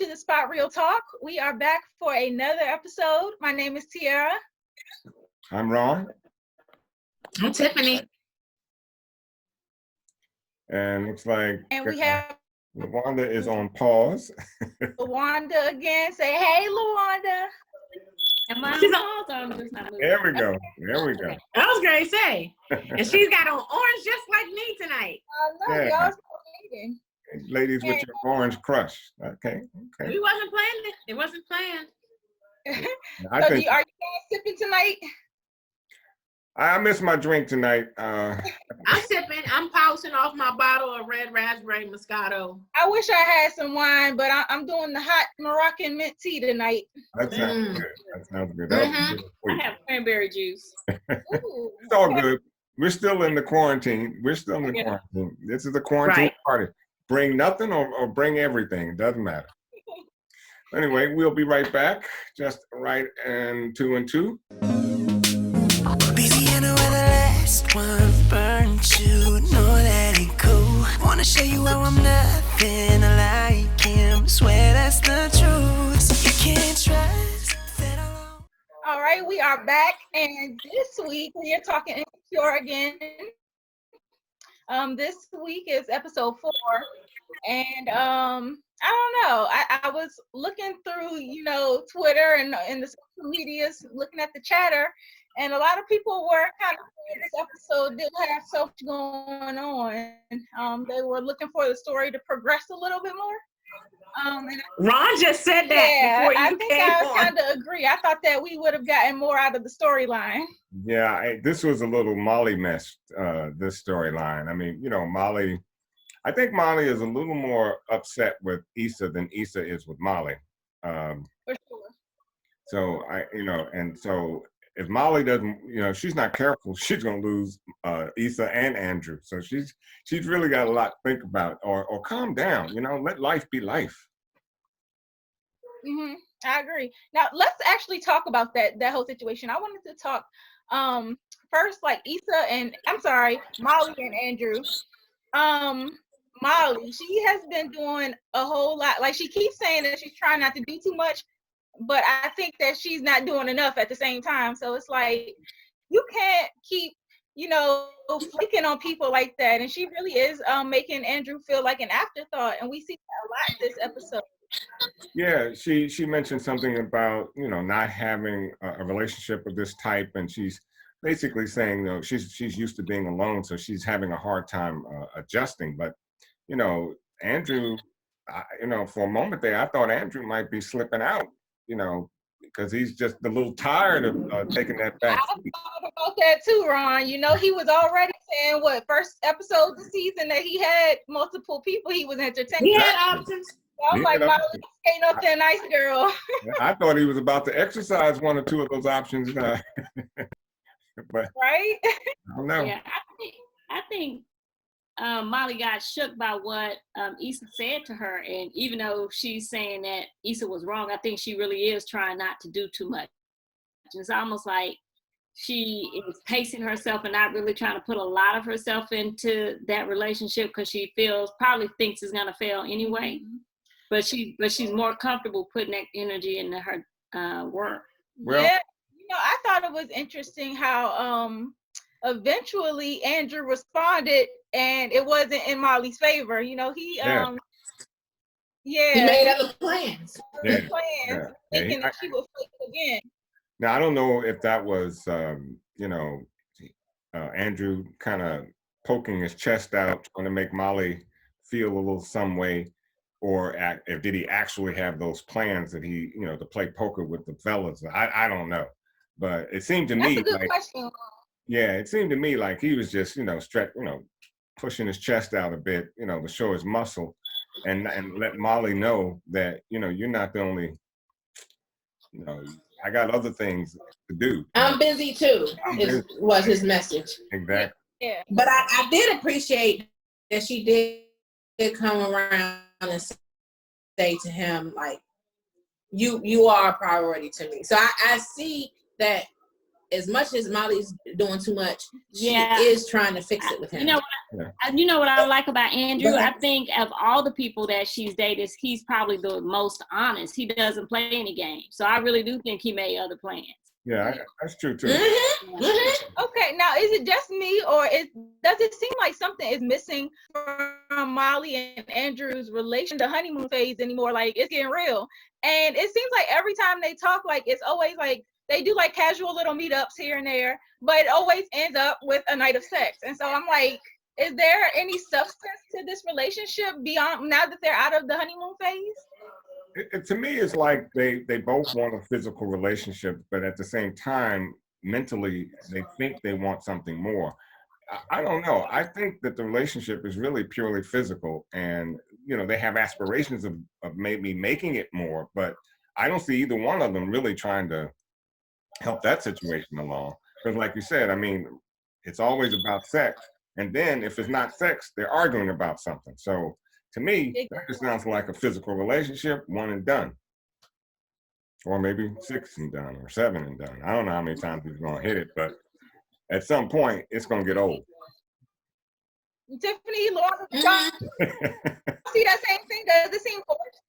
to the Spot Real Talk. We are back for another episode. My name is Tiara. I'm Ron. I'm Tiffany. And looks like we have LaWanda is on pause. LaWanda again. Say, hey, LaWanda. She's on pause. There we go. Okay. I was going to say. And she's got on orange just like me tonight. I know, y'all eating. Ladies with your orange crush. Okay. We wasn't planned it. It wasn't planned. Are you guys sipping tonight? I missed my drink tonight. I'm sipping. I'm pouncing off my bottle of red raspberry Moscato. I wish I had some wine, but I'm doing the hot Moroccan mint tea tonight. That sounds good. That sounds good. I have cranberry juice. It's all good. We're still in the quarantine. Quarantine. This is a quarantine party. Bring nothing or bring everything. It doesn't matter. Anyway, we'll be right back. Just right and 2 and 2. Louisiana where the last one burnt you. Know that ain't cool. Wanna show you how I'm nothing like him. Swear that's the truth. So you can't trust that alone. All right, we are back, and this week we are talking Insecure again. This week is episode 4, and I don't know. I was looking through, Twitter and the social medias, looking at the chatter, and a lot of people were kind of saying this episode didn't have so much going on. They were looking for the story to progress a little bit more. Ron just said that before you came on. I kind of agree. I thought that we would have gotten more out of the storyline. Yeah, this was a little Molly mess, this storyline. I mean, Molly, I think Molly is a little more upset with Issa than Issa is with Molly. For sure. So so if Molly doesn't, she's not careful, she's gonna lose Issa and Andrew. So she's really got a lot to think about. Or calm down, let life be life. Mm-hmm. I agree. Now let's actually talk about that whole situation. I wanted to talk first, like Molly and Andrew. Molly, she has been doing a whole lot. Like, she keeps saying that she's trying not to do too much, but I think that she's not doing enough at the same time. So it's like, you can't keep, flicking on people like that. And she really is making Andrew feel like an afterthought. And we see that a lot this episode. Yeah, she mentioned something about, not having a relationship of this type. And she's basically saying, she's used to being alone. So she's having a hard time adjusting. But, Andrew, for a moment there, I thought Andrew might be slipping out, because he's just a little tired of taking that back. I thought about that too, Ron. He was already saying, first episode of the season, that he had multiple people he was entertaining. He had options. I was like, Molly, ain't up there, nice girl. I thought he was about to exercise one or two of those options. But right? I don't know. Yeah, I think Molly got shook by what Issa said to her, and even though she's saying that Issa was wrong, I think she really is trying not to do too much. It's almost like she is pacing herself and not really trying to put a lot of herself into that relationship, because she probably thinks it's gonna fail anyway. But she's more comfortable putting that energy into her work. Well, yeah, I thought it was interesting how eventually Andrew responded, and it wasn't in Molly's favor. He He made other plans. Thinking that she would flip again. Now, I don't know if that was, Andrew kind of poking his chest out, trying to make Molly feel a little some way, or did he actually have those plans that he, to play poker with the fellas? I don't know, but it seemed to me That's a good like, question. yeah, it seemed to me like he was just, pushing his chest out a bit, to show his muscle, and let Molly know that, you're not the only, I got other things to do. I'm busy too, was his message. Exactly. Yeah. But I did appreciate that she did come around and say to him, like, you are a priority to me. So I see that as much as Molly's doing too much, she Yeah. is trying to fix it with him. You know what I like about Andrew? I think of all the people that she's dated, he's probably the most honest. He doesn't play any games. So I really do think he made other plans. Yeah, that's true too. Okay, now is it just me, or does it seem like something is missing from Molly and Andrew's relation, the honeymoon phase anymore? Like, it's getting real, and it seems like every time they talk, like it's always like they do like casual little meetups here and there, but it always ends up with a night of sex. And so I'm like, is there any substance to this relationship beyond now that they're out of the honeymoon phase? To me, it's like they both want a physical relationship, but at the same time, mentally, they think they want something more. I don't know. I think that the relationship is really purely physical, and they have aspirations of maybe making it more, but I don't see either one of them really trying to help that situation along. Because like you said, I mean, it's always about sex, and then if it's not sex, they're arguing about something. So to me, that just sounds like a physical relationship, one and done. Or maybe 6 and done, or 7 and done. I don't know how many times he's going to hit it, but at some point, it's going to get old. Tiffany, Laura, see that same thing? Does it seem forced?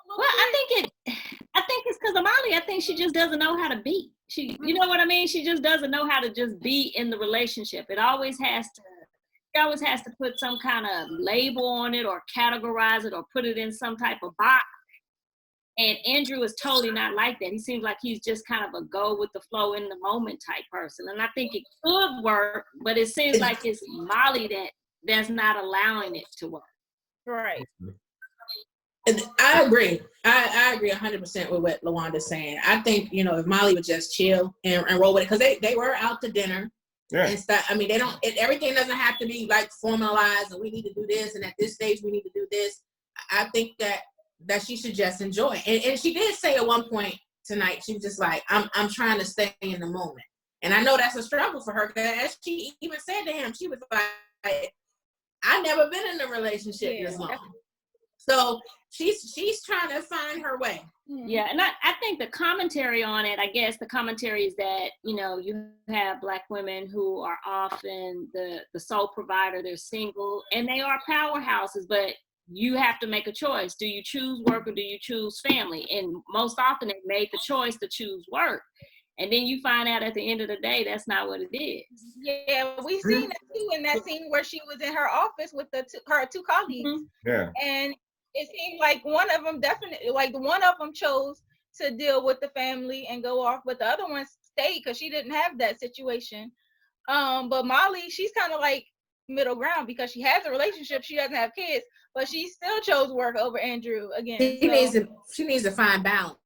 Well, I think it's because of Molly. I think she just doesn't know how to be. You know what I mean? She just doesn't know how to just be in the relationship. She always has to put some kind of label on it, or categorize it, or put it in some type of box. And Andrew is totally not like that. He seems like he's just kind of a go with the flow in the moment type person. And I think it could work, but it seems like it's Molly that's not allowing it to work. Right. I agree. I agree 100% with what LaWanda's saying. I think, if Molly would just chill and roll with it, because they were out to dinner. Yeah. And stuff. I mean, everything doesn't have to be like formalized, and we need to do this, and at this stage we need to do this. I think that she should just enjoy it. And she did say at one point tonight, she was just like, I'm trying to stay in the moment. And I know that's a struggle for her, because as she even said to him, she was like, I've never been in a relationship this long. So she's trying to find her way. Yeah, and I think the commentary on it, I guess the commentary is that, you have Black women who are often the sole provider, they're single, and they are powerhouses, but you have to make a choice. Do you choose work, or do you choose family? And most often they made the choice to choose work. And then you find out at the end of the day, that's not what it is. Yeah, we've seen that too in that scene where she was in her office with her two colleagues. Mm-hmm. Yeah. And it seemed like one of them chose to deal with the family and go off, but the other one stayed because she didn't have that situation. But Molly, she's kind of like middle ground, because she has a relationship, she doesn't have kids, but she still chose work over Andrew again. She needs to find balance.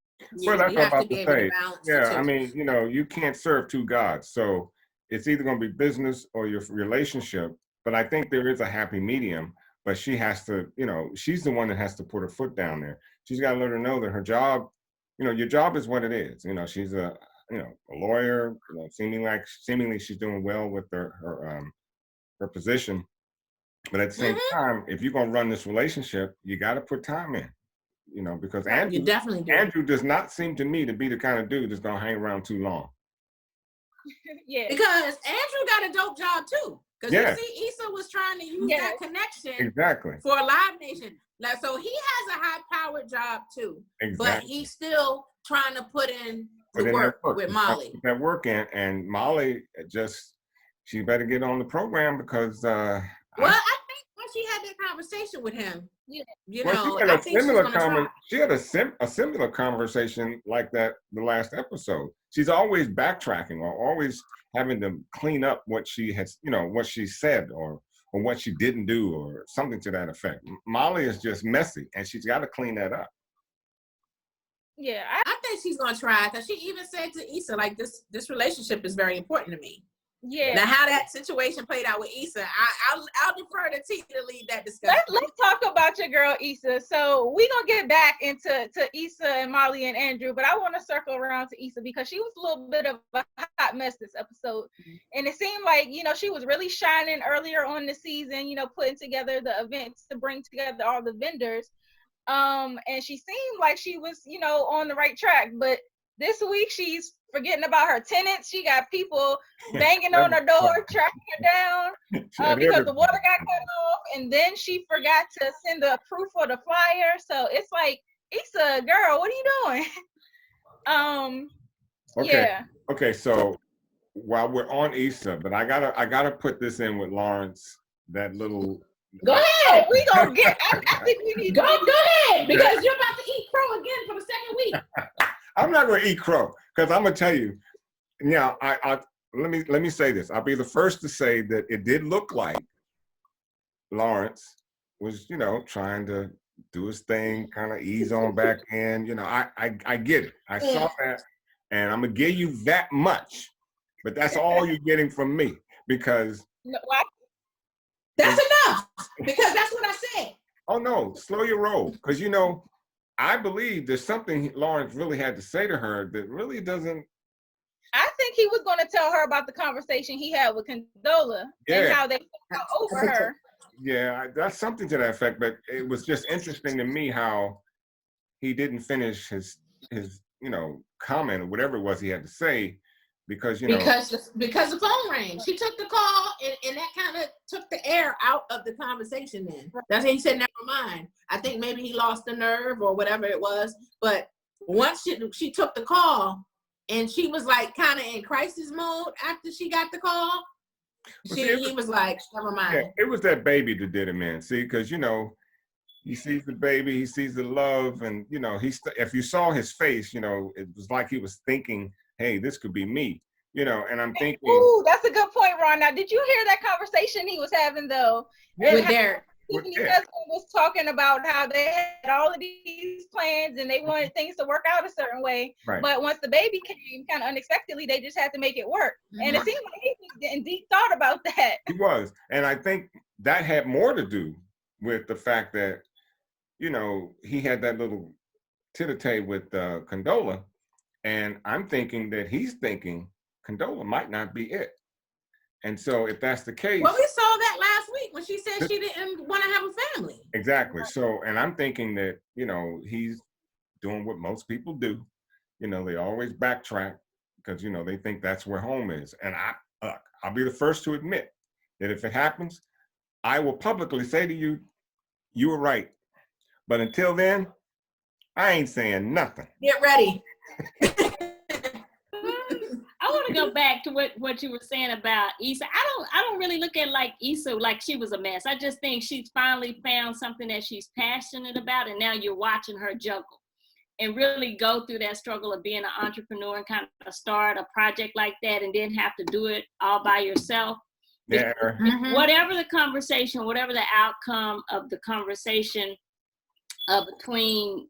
Well, that's what I'm about to say. Yeah, I mean, you can't serve two gods. So it's either going to be business or your relationship. But I think there is a happy medium. But she has to, she's the one that has to put her foot down there. She's got to let her know that her job, your job is what it is. She's a lawyer. Seemingly she's doing well with her position. But at the same time, if you're going to run this relationship, you got to put time in. Because Andrew does not seem to me to be the kind of dude that's gonna hang around too long. Yeah, because Andrew got a dope job too. Because you see, Issa was trying to use that connection for a Live Nation. Like, so he has a high-powered job too. But he's still trying to put in the work with Molly. Put that work in, and Molly she better get on the program, because I think when she had that conversation with him, she had a similar conversation like that the last episode. She's always backtracking, or always having to clean up what she has, what she said, or what she didn't do, or something to that effect. Molly is just messy, and she's got to clean that up. Yeah, I think she's gonna try, because she even said to Issa, like, this relationship is very important to me. Yeah. Now, how that situation played out with Issa, I'll defer to T to lead that discussion. Let's talk about your girl Issa. So we're gonna get back into Issa and Molly and Andrew, but I want to circle around to Issa, because she was a little bit of a hot mess this episode, and it seemed like she was really shining earlier on the season, putting together the events to bring together all the vendors, and she seemed like she was on the right track, but This week she's forgetting about her tenants. She got people banging on her door, tracking her down because the water got cut off, and then she forgot to send the proof for the flyer. So it's like, Issa, girl, what are you doing? Yeah. Okay, so while we're on Issa, but I gotta put this in with Lawrence. That little. Go ahead. We gonna get. I think we need go ahead, because you're about to eat crow again for the second week. I'm not gonna eat crow, because I'm gonna tell you. Now, let me say this. I'll be the first to say that it did look like Lawrence was, trying to do his thing, kind of ease on back in. I get it. I saw that, and I'm gonna give you that much, but that's all you're getting from me, because that's enough, because that's what I said. Oh no, slow your roll, because I believe there's something Lawrence really had to say to her that really doesn't. I think he was going to tell her about the conversation he had with Condola and how they felt over her. Yeah, that's something to that effect. But it was just interesting to me how he didn't finish his comment or whatever it was he had to say, because because the phone rang. She took the call, and that kind of took the air out of the conversation. Then that's when he said, "Never mind." I think maybe he lost the nerve or whatever it was. But once she took the call, and she was like kind of in crisis mode after she got the call, he was like, "Never mind." Yeah, it was that baby that did it, man. See, because he sees the baby, he sees the love, and if you saw his face, it was like he was thinking, hey, this could be me, and I'm thinking. Ooh, that's a good point, Ron. Now, did you hear that conversation he was having, though? With Derek. His husband was talking about how they had all of these plans and they wanted things to work out a certain way. Right. But once the baby came kind of unexpectedly, they just had to make it work. And it seemed like he was in deep thought about that. He was. And I think that had more to do with the fact that, he had that little tete-a-tete with Condola. And I'm thinking that he's thinking Condola might not be it. And so if that's the case. Well, we saw that last week when she said she didn't want to have a family. Exactly. So, and I'm thinking that, he's doing what most people do. They always backtrack because, they think that's where home is. And I'll be the first to admit that if it happens, I will publicly say to you, you were right. But until then, I ain't saying nothing. Get ready. I want to go back to what you were saying about Issa. I don't really look at like Issa like she was a mess. I just think she's finally found something that she's passionate about, and now you're watching her juggle and really go through that struggle of being an entrepreneur and kind of start a project like that and then have to do it all by yourself. Yeah. Mm-hmm. Whatever the conversation, whatever the outcome of the conversation between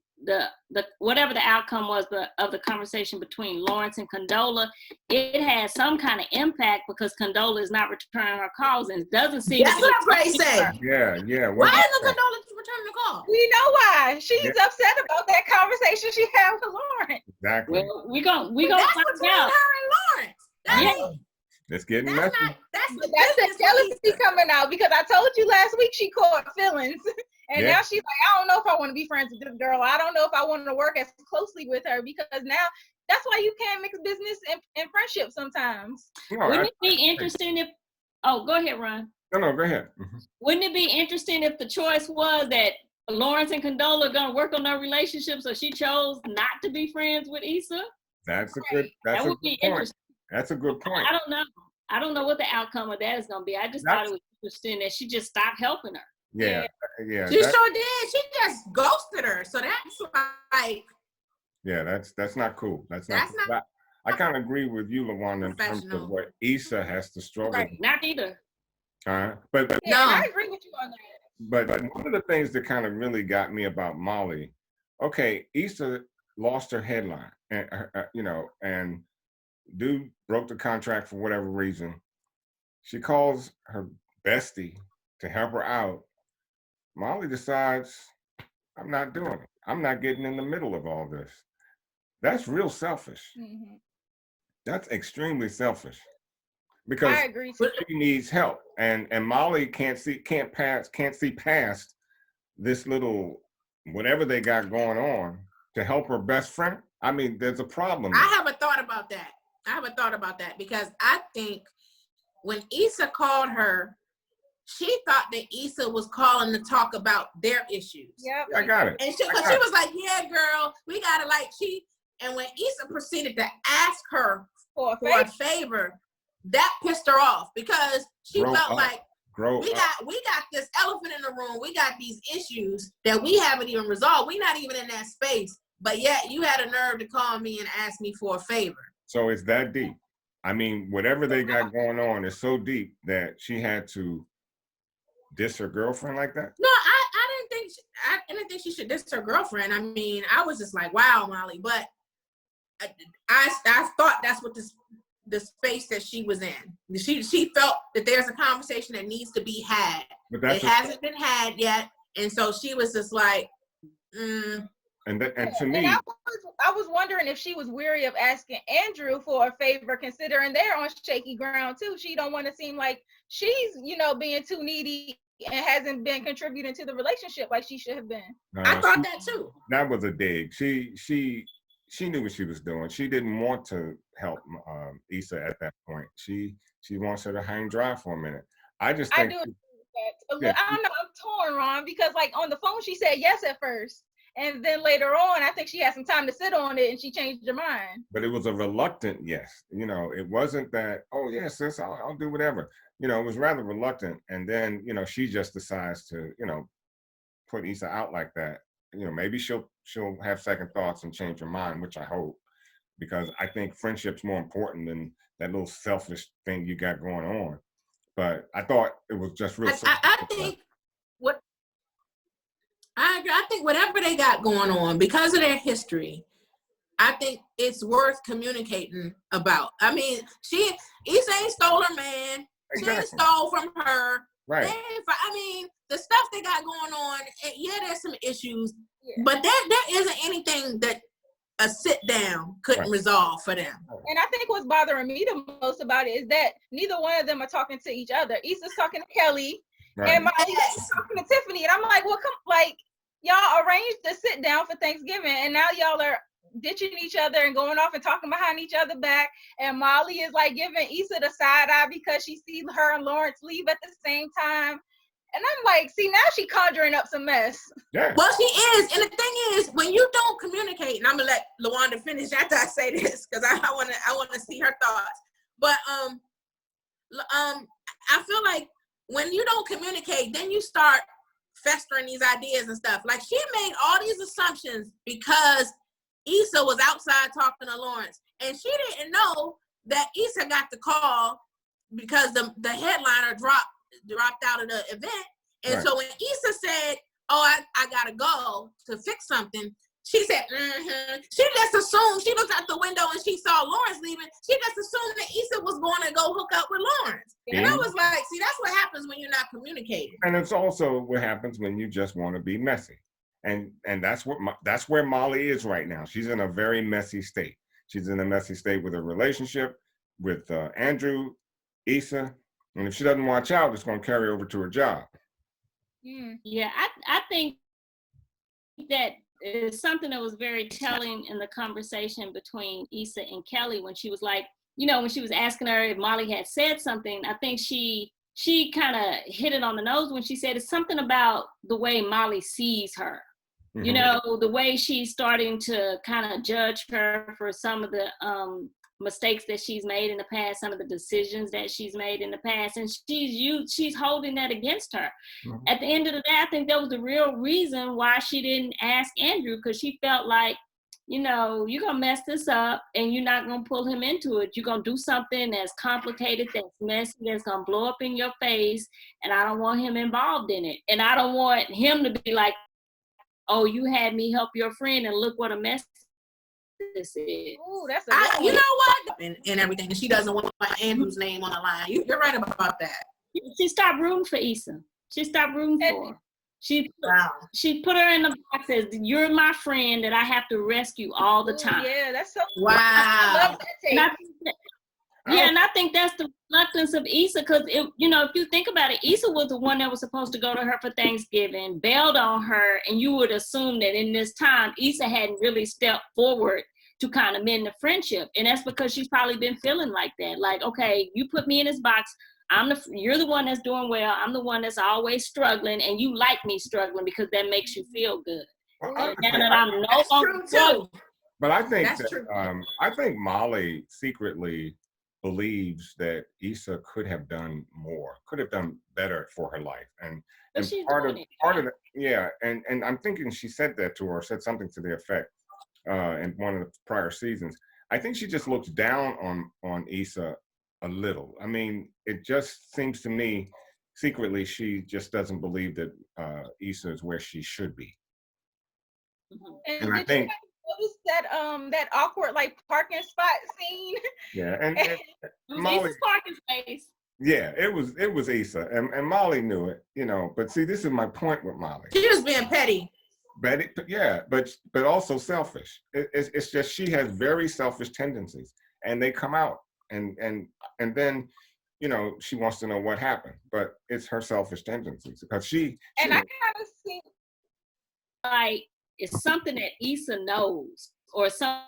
whatever the outcome was of the conversation between Lawrence and Condola, it has some kind of impact because Condola is not returning her calls and doesn't seem. That's what I'm ready to say. Yeah. Why isn't Condola returning the call? We know why. She's upset about that conversation she had with Lawrence. Exactly. Well, we gonna find out. Her and Lawrence. It's getting messy. That's the jealousy coming out, because I told you last week she caught feelings. And now she's like, I don't know if I want to be friends with this girl. I don't know if I want to work as closely with her, because now that's why you can't mix business and friendship sometimes. Wouldn't it be interesting if, go ahead, Ron. No, go ahead. Mm-hmm. Wouldn't it be interesting if the choice was that Lawrence and Condola are going to work on their relationship, so she chose not to be friends with Issa? That would be interesting. That's a good point. I don't know what the outcome of that is going to be. I just thought it was interesting that she just stopped helping her. Yeah. She sure did. She just ghosted her. So that's like. Yeah, that's not cool. That's not. I kind of agree with you, LaWanda, in terms of what Issa has to struggle. Right. Not either. But I agree with you on that. But one of the things that kind of really got me about Molly, Issa lost her headline, and and dude broke the contract for whatever reason. She calls her bestie to help her out. Molly decides, I'm not doing it. I'm not getting in the middle of all this. That's real selfish. Mm-hmm. That's extremely selfish. Because I agree she needs help. And Molly can't see past this little whatever they got going on to help her best friend. I mean, there's a problem. I haven't thought about that because I think when Issa called her, she thought that Issa was calling to talk about their issues. Yep. I got it. And she was like, yeah, girl, we got to and when Issa proceeded to ask her for a favor, that pissed her off because she felt like, we got this elephant in the room. We got these issues that we haven't even resolved. We're not even in that space. But yet you had a nerve to call me and ask me for a favor. So it's that deep. I mean, whatever they got going on is so deep that she had to diss her girlfriend like that? No, I didn't think she should diss her girlfriend. I mean, I was just like, wow, Molly. But I thought that's what the space that she was in. She felt that there's a conversation that needs to be had. But it hasn't been had yet. And so she was just like, And to me, and I was wondering if she was weary of asking Andrew for a favor, considering they're on shaky ground too. She don't want to seem like she's, being too needy and hasn't been contributing to the relationship like she should have been. I thought that too. That was a dig. She knew what she was doing. She didn't want to help Issa at that point. She wants her to hang dry for a minute. I do agree with that. Yeah. I don't know. I'm torn, Ron, because on the phone she said yes at first. And then later on, I think she had some time to sit on it and she changed her mind. But it was a reluctant yes. It wasn't that, oh, yes, sis, I'll do whatever. It was rather reluctant. And then, she just decides to, put Issa out like that. Maybe she'll have second thoughts and change her mind, which I hope. Because I think friendship's more important than that little selfish thing you got going on. But I thought it was just real. I think whatever they got going on, because of their history, I think it's worth communicating about. I mean, Issa ain't stole her man. Exactly. She ain't stole from her. Right. I mean, the stuff they got going on, yeah, there's some issues, but there isn't anything that a sit down couldn't resolve for them. And I think what's bothering me the most about it is that neither one of them are talking to each other. Issa's talking to Kelly. Right. And Molly's talking to Tiffany, and I'm like, well, y'all arranged to sit down for Thanksgiving, and now y'all are ditching each other and going off and talking behind each other back. And Molly is giving Issa the side eye because she sees her and Lawrence leave at the same time. And I'm like, see, now she conjuring up some mess. Yeah. Well, she is, and the thing is, when you don't communicate, and I'm gonna let LaWanda finish after I say this because I want to see her thoughts. But I feel like when you don't communicate, then you start festering these ideas and stuff. Like, she made all these assumptions because Issa was outside talking to Lawrence, and she didn't know that Issa got the call because the headliner dropped out of the event. And so when Issa said, oh, I gotta go to fix something, she said, She just assumed, she looked out the window and she saw Lawrence leaving. She just assumed that Issa was going to go hook up with Lawrence. And I was like, see, that's what happens when you're not communicating. And it's also what happens when you just want to be messy. And that's where Molly is right now. She's in a very messy state. She's in a messy state with her relationship with Andrew, Issa. And if she doesn't watch out, it's going to carry over to her job. Yeah, I think that is something that was very telling in the conversation between Issa and Kelly when she was like, when she was asking her if Molly had said something. I think she kind of hit it on the nose when she said it's something about the way Molly sees her. Mm-hmm. The way she's starting to kind of judge her for some of the mistakes that she's made in the past, some of the decisions that she's made in the past, and she's holding that against her. Mm-hmm. At the end of the day, I think that was the real reason why she didn't ask Andrew, because she felt like, you're gonna mess this up and you're not gonna pull him into it. You're gonna do something that's complicated, that's messy, that's gonna blow up in your face, and I don't want him involved in it. And I don't want him to be like, oh, you had me help your friend and look what a mess this is. Ooh, that's you know what? And everything. And she doesn't want Andrew's name on the line. You're right about that. She stopped rooting for Issa. She stopped rooting for her. She put her in the box as, you're my friend that I have to rescue all the time. Yeah, that's so wow. I love that take. And I think that's the reluctance of Issa, because if you think about it, Issa was the one that was supposed to go to her for Thanksgiving, bailed on her, and you would assume that in this time, Issa hadn't really stepped forward to kind of mend the friendship. And that's because she's probably been feeling like that. Like, okay, you put me in this box. You're the one that's doing well. I'm the one that's always struggling, and you like me struggling because that makes you feel good. Well, Now that I'm no That's longer true too. struggling, but I think That's that true. I think Molly secretly believes that Issa could have done more, could have done better for her life, and but she's part doing of it. part of the, yeah, and I'm thinking she said that to her, said something to the effect in one of the prior seasons. I think she just looks down on Issa a little. I mean, it just seems to me secretly she just doesn't believe that Issa is where she should be. And And I did think, you guys notice that awkward like parking spot scene? yeah, and It was Molly, Issa's parking space. yeah, it was Issa, and Molly knew it, you know. But see, this is my point with Molly. She was being petty. But also selfish. It's just she has very selfish tendencies, and they come out, and then, you know, she wants to know what happened, but it's her selfish tendencies because she And I kind of see Like, it's something that Issa knows, or something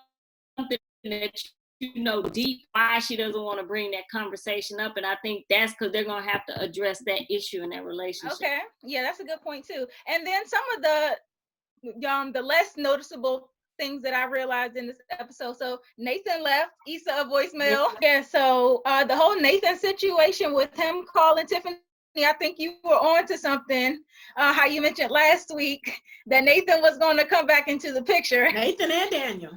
that you know deep why she doesn't want to bring that conversation up. And I think that's because they're going to have to address that issue in that relationship. okay, yeah, that's a good point too. And then some of the less noticeable things that I realized in this episode. So Nathan left Issa a voicemail. Yeah, so the whole Nathan situation with him calling Tiffany, I think you were on to something. How you mentioned last week that Nathan was going to come back into the picture. Nathan and Daniel.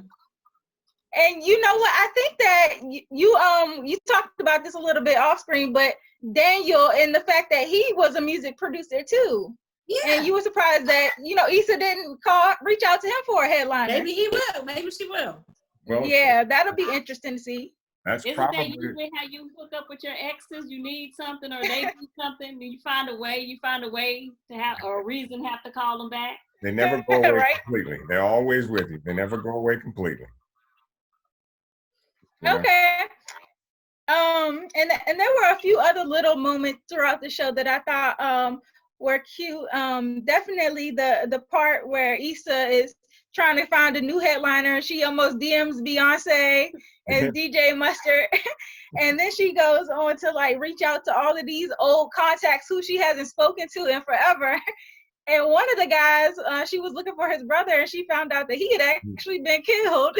And you know what? I think that you talked about this a little bit off screen, but Daniel and the fact that he was a music producer too. Yeah. And you were surprised that, you know, Issa didn't reach out to him for a headliner. Maybe he will. Maybe she will. Well, yeah, that'll be interesting to see. That's Isn't probably that usually how you hook up with your exes? You need something or they need something, you find a way to have, or a reason have to call them back. They never go away Right? completely. They're always with you. They never go away completely. Yeah. Okay. And there were a few other little moments throughout the show that I thought were cute. Definitely the part where Issa is trying to find a new headliner. She almost DMs Beyonce and DJ Mustard. And then she goes on to like reach out to all of these old contacts who she hasn't spoken to in forever. And one of the guys, she was looking for his brother, and she found out that he had actually been killed.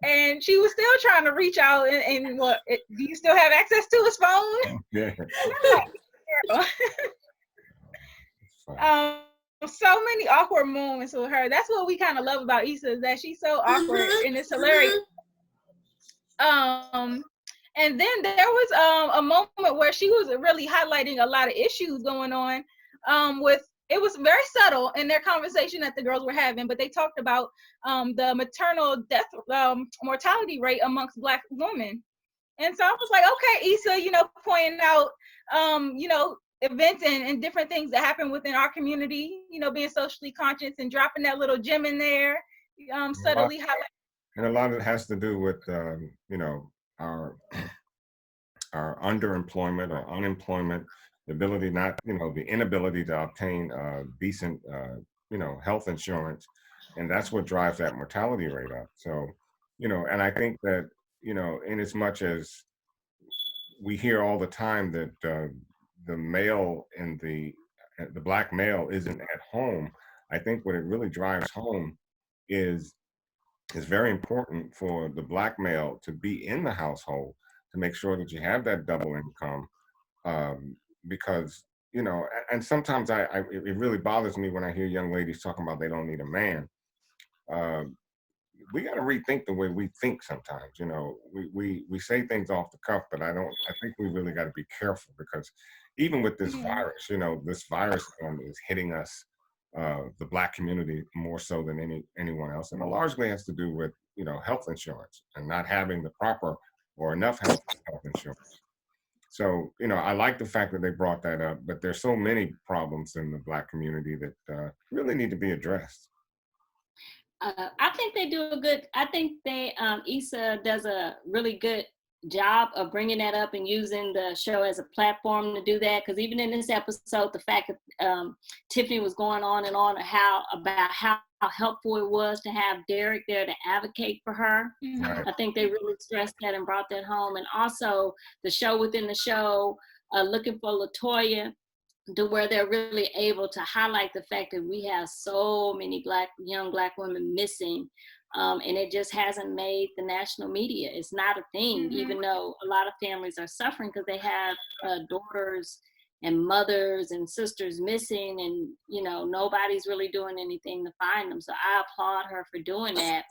And she was still trying to reach out. And what? Do you still have access to his phone? Yeah. So many awkward moments with her. That's what we kind of love about Issa, is that she's so awkward and it's hilarious. And then there was a moment where she was really highlighting a lot of issues going on it was very subtle in their conversation that the girls were having, but they talked about the maternal death mortality rate amongst Black women. And so I was like, okay, Issa, you know, pointing out, you know, events and different things that happen within our community, you know, being socially conscious and dropping that little gem in there, subtly highlighting. And a lot of it has to do with, you know, our underemployment or unemployment, the ability the inability to obtain decent, you know, health insurance. And that's what drives that mortality rate up. So, you know, and I think that, you know, in as much as we hear all the time that the male and the Black male isn't at home, I think what it really drives home is very important for the Black male to be in the household to make sure that you have that double income. Because, you know, and sometimes it really bothers me when I hear young ladies talking about they don't need a man. We got to rethink the way we think sometimes. You know, we say things off the cuff, but I think we really got to be careful, because even with this virus, you know, this virus is hitting us, the Black community, more so than anyone else. And it largely has to do with, you know, health insurance and not having the proper or enough health insurance. So, you know, I like the fact that they brought that up, but there's so many problems in the Black community that really need to be addressed. I think they do I think Issa does a really good job of bringing that up and using the show as a platform to do that. Because even in this episode, the fact that Tiffany was going on and on about how helpful it was to have Derek there to advocate for her. Right. I think they really stressed that and brought that home. And also the show within the show, looking for LaToya, to where they're really able to highlight the fact that we have so many young black women missing. And it just hasn't made the national media. It's not a thing, even though a lot of families are suffering because they have daughters and mothers and sisters missing, and nobody's really doing anything to find them. So I applaud her for doing that.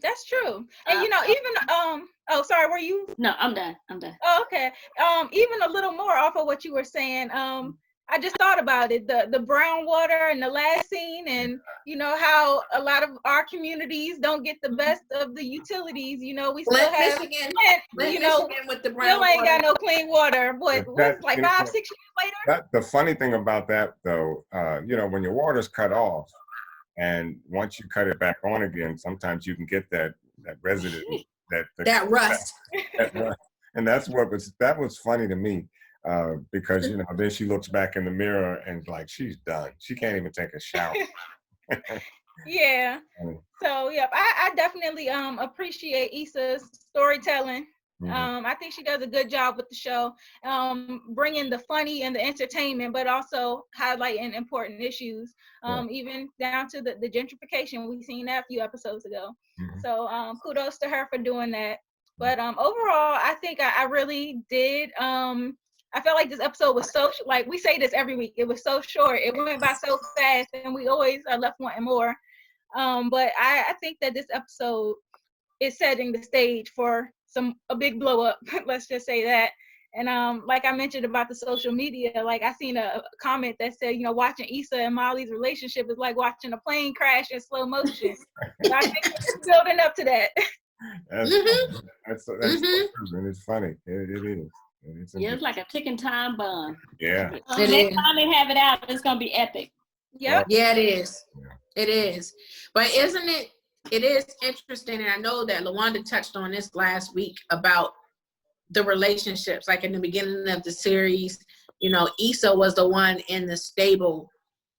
That's true. And even oh, sorry, were you? No, I'm done. Oh, okay. Even a little more off of what you were saying. I just thought about it, the brown water in the last scene, and how a lot of our communities don't get the best of the utilities. We still have Michigan, Michigan with the brown still ain't water. got no clean water. But what's like 5-6 years later? The funny thing about that, though, when your water's cut off, and once you cut it back on again, sometimes you can get that residue, that rust. And that was funny to me. Because then she looks back in the mirror and like she's done. She can't even take a shower. Yeah. So yeah, I definitely appreciate Issa's storytelling. I think she does a good job with the show, bringing the funny and the entertainment, but also highlighting important issues, even down to the gentrification. We've seen that a few episodes ago. So kudos to her for doing that. But overall, I think I really did. I felt like this episode was so, like we say this every week, it was so short. It went by so fast, and we always are left wanting more. But I think that this episode is setting the stage for a big blow up. Let's just say that. And like I mentioned about the social media, like I seen a comment that said, watching Issa and Molly's relationship is like watching a plane crash in slow motion. So I think it's building up to that. That's so true, and it's funny. It is. It's like a ticking time bomb. Yeah. Next time they have it out, it's gonna be epic. Yep. Yeah, it is. It is. But isn't it? It is interesting, and I know that LaWanda touched on this last week about the relationships. Like in the beginning of the series, Issa was the one in the stable.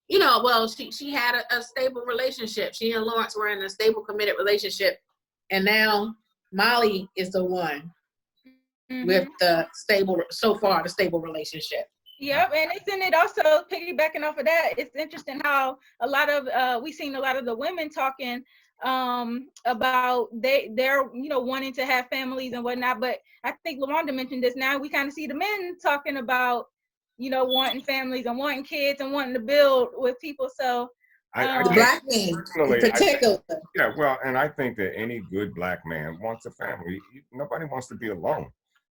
Well, she had a stable relationship. She and Lawrence were in a stable, committed relationship, and now Molly is the one. With the stable relationship. Yep, and isn't it also piggybacking off of that? It's interesting how a lot of we've seen a lot of the women talking about they're wanting to have families and whatnot. But I think LaWanda mentioned this. Now we kind of see the men talking about wanting families and wanting kids and wanting to build with people. So the black men in particular. And I think that any good black man wants a family. Nobody wants to be alone.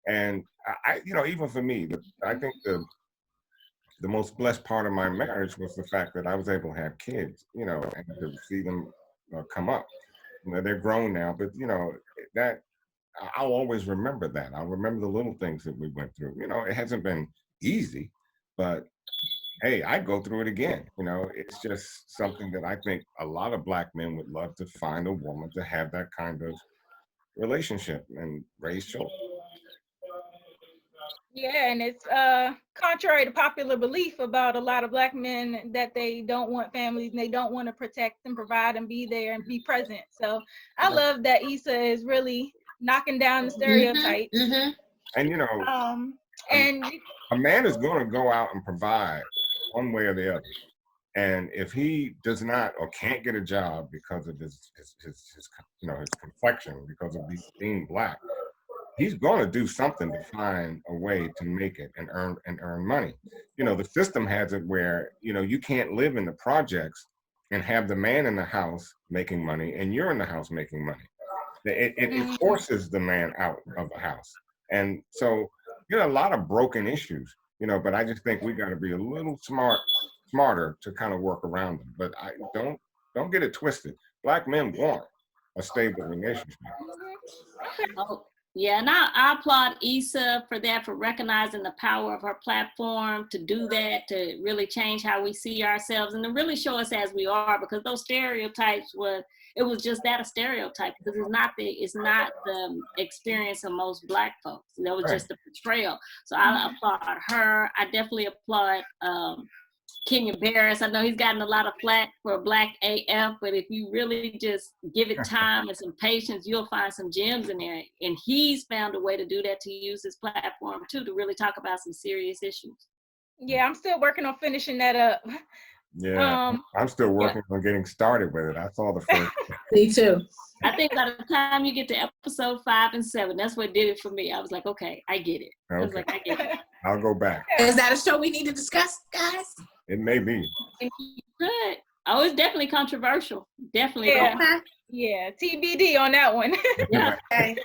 And I even for me, I think the most blessed part of my marriage was the fact that I was able to have kids, and to see them come up. They're grown now, but that I'll always remember that. I'll remember the little things that we went through. It hasn't been easy, but hey, I'd go through it again. It's just something that I think a lot of black men would love to find a woman to have that kind of relationship and raise children. Yeah, and it's contrary to popular belief about a lot of black men that they don't want families and they don't want to protect and provide and be there and be present. So I love that Issa is really knocking down the stereotypes. And and a man is going to go out and provide one way or the other. And if he does not or can't get a job because of his complexion, because of being black, he's going to do something to find a way to make it and earn money. The system has it where you can't live in the projects and have the man in the house making money and you're in the house making money. It forces the man out of the house, and so a lot of broken issues. But I just think we got to be a little smarter to kind of work around them. But I don't get it twisted. Black men want a stable relationship. Yeah, and I applaud Issa for that, for recognizing the power of her platform to do that, to really change how we see ourselves and to really show us as we are, because those stereotypes were it was just that a stereotype because it's not the experience of most Black folks. That was just a portrayal. So I applaud her. I definitely applaud Kenya Barris. I know he's gotten a lot of flack for Black AF, but if you really just give it time and some patience, you'll find some gems in there. And he's found a way to do that, to use his platform too, to really talk about some serious issues. Yeah, I'm still working on finishing that up. Yeah, I'm still working on getting started with it. I saw the first. Me too. I think by the time you get to episode 5 and 7, that's what did it for me. I was like, okay, I get it. Okay. I was like, I get it. I'll go back. Is that a show we need to discuss, guys? It may be. Good. Oh, it's definitely controversial. Definitely. Yeah. Yeah, TBD on that one. Yeah. Okay.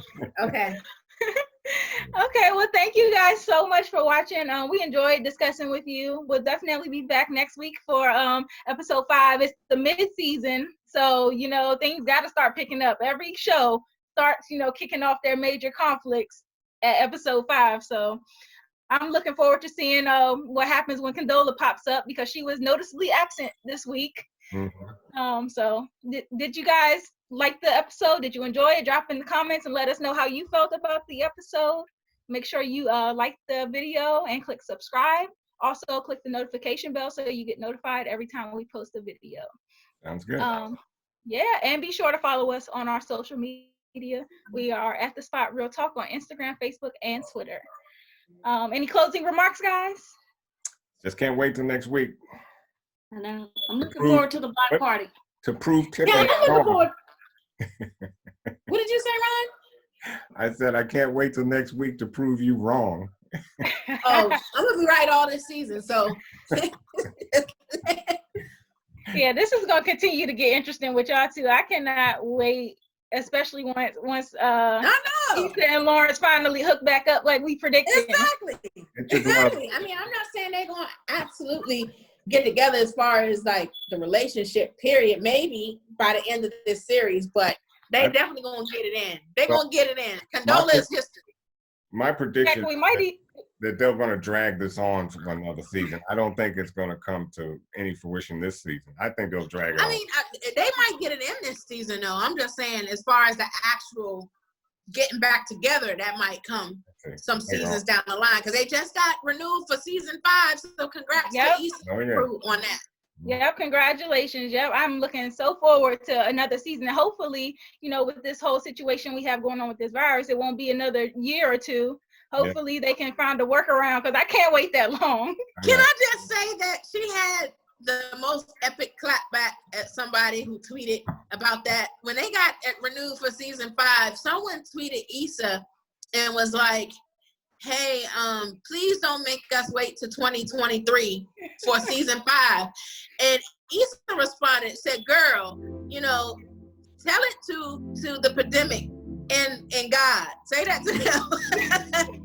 Okay, well, thank you guys so much for watching. We enjoyed discussing with you. We'll definitely be back next week for episode 5. It's the mid-season, so things got to start picking up. Every show starts kicking off their major conflicts at episode 5. So I'm looking forward to seeing what happens when Condola pops up, because she was noticeably absent this week. Mm-hmm. So did you guys like the episode? Did you enjoy it? Drop in the comments and let us know how you felt about the episode. Make sure you like the video and click subscribe. Also click the notification bell so you get notified every time we post a video. Sounds good. Yeah, and be sure to follow us on our social media. We are at The Spot Real Talk on Instagram, Facebook, and Twitter. Any closing remarks, guys? Just can't wait till next week. I know. I'm looking forward to the block party. To prove Tiffany I'm looking wrong. forward. What did you say, Ron? I said I can't wait till next week to prove you wrong. I'm gonna be right all this season, so. Yeah, this is gonna continue to get interesting with y'all too. I cannot wait, especially once I know. Issa and Lawrence finally hook back up like we predicted. Exactly. I mean, I'm not saying they're gonna absolutely get together as far as like the relationship period, maybe by the end of this series, but they definitely gonna get it in. They're gonna get it in. Condola is history. My prediction that they're gonna drag this on for another season. I don't think it's gonna come to any fruition this season. I think they'll drag it on. I mean, they might get it in this season though. I'm just saying, as far as the actual getting back together, that might come some seasons down the line, because they just got renewed for season 5. So congrats to Issa on that. Yep, congratulations. Yep, I'm looking so forward to another season. And hopefully, with this whole situation we have going on with this virus, it won't be another year or two. Hopefully they can find a workaround, because I can't wait that long. Can I just say that she had the most epic clapback at somebody who tweeted about that. When they got renewed for season 5, someone tweeted Issa and was like, hey, please don't make us wait to 2023 for season 5. And Issa responded, said, girl, tell it to the pandemic and God. Say that to them.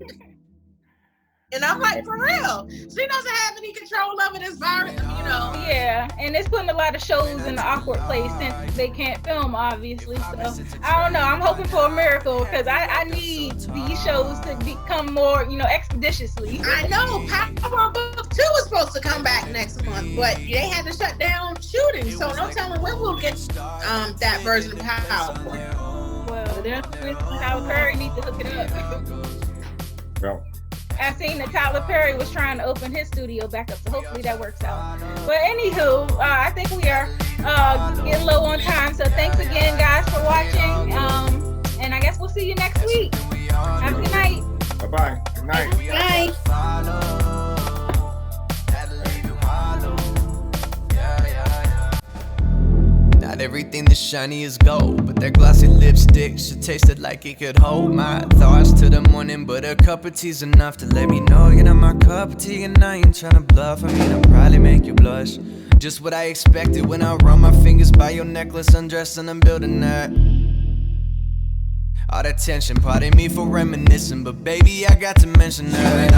And I'm like, for real, she doesn't have any control over this virus, Yeah, and it's putting a lot of shows in an awkward place since they can't film, obviously. So I don't know. I'm hoping for a miracle, because I need these shows to become more, expeditiously. I know. Power Book 2 is supposed to come back next month, but they had to shut down shooting, so no telling when we'll get that version of Power Book. Well, Tyler Perry needs to hook it up. Well. I seen that Tyler Perry was trying to open his studio back up, so hopefully that works out. But anywho, I think we are getting low on time, so thanks again, guys, for watching. And I guess we'll see you next week. Have a good night. Bye-bye. Good night. Bye. Not everything that's shiny is gold, but that glossy lipstick should taste it like it could hold my thoughts till the morning. But a cup of tea's enough to let me know you're not my cup of tea, and I ain't tryna bluff. I mean, I'll probably make you blush. Just what I expected when I run my fingers by your necklace, undressing and building that. All that tension, pardon me for reminiscing, but baby, I got to mention that.